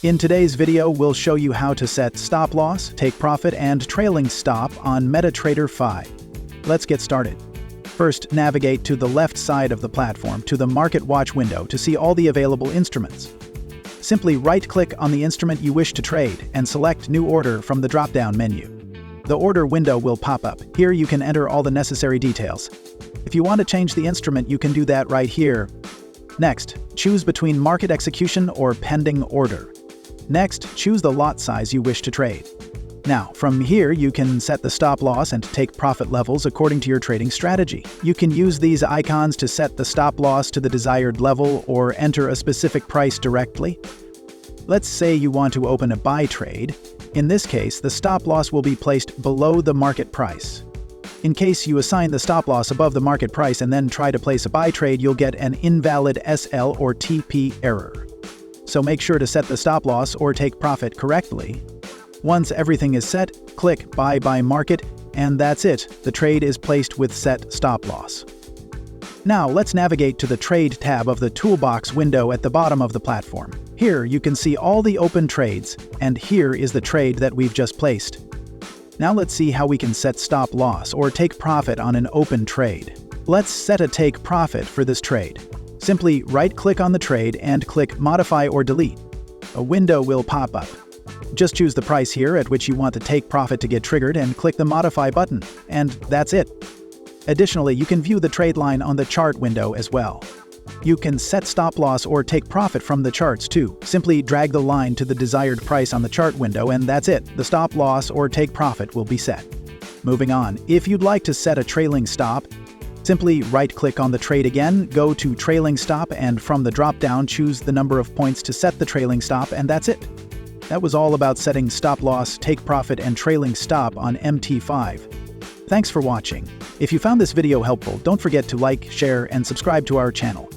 In today's video, we'll show you how to set stop loss, take profit, and trailing stop on MetaTrader 5. Let's get started. First, navigate to the left side of the platform to the Market Watch window to see all the available instruments. Simply right-click on the instrument you wish to trade and select New Order from the drop-down menu. The order window will pop up. Here you can enter all the necessary details. If you want to change the instrument, you can do that right here. Next, choose between market execution or pending order. Next, choose the lot size you wish to trade. Now, from here you can set the stop loss and take profit levels according to your trading strategy. You can use these icons to set the stop loss to the desired level or enter a specific price directly. Let's say you want to open a buy trade. In this case, the stop loss will be placed below the market price. In case you assign the stop loss above the market price and then try to place a buy trade, you'll get an invalid SL or TP error. So make sure to set the stop loss or take profit correctly. Once everything is set, click Buy by Market, and that's it. The trade is placed with set stop loss. Now let's navigate to the Trade tab of the Toolbox window at the bottom of the platform. Here you can see all the open trades, and here is the trade that we've just placed. Now let's see how we can set stop loss or take profit on an open trade. Let's set a take profit for this trade. Simply right-click on the trade and click Modify or Delete. A window will pop up. Just choose the price here at which you want the take profit to get triggered and click the Modify button, and that's it. Additionally, you can view the trade line on the chart window as well. You can set stop loss or take profit from the charts too. Simply drag the line to the desired price on the chart window, and that's it. The stop loss or take profit will be set. Moving on, if you'd like to set a trailing stop, simply right-click on the trade again, go to Trailing Stop, and from the drop-down choose the number of points to set the trailing stop, and that's it. That was all about setting stop loss, take profit, and trailing stop on MT5. Thanks for watching. If you found this video helpful, don't forget to like, share, and subscribe to our channel.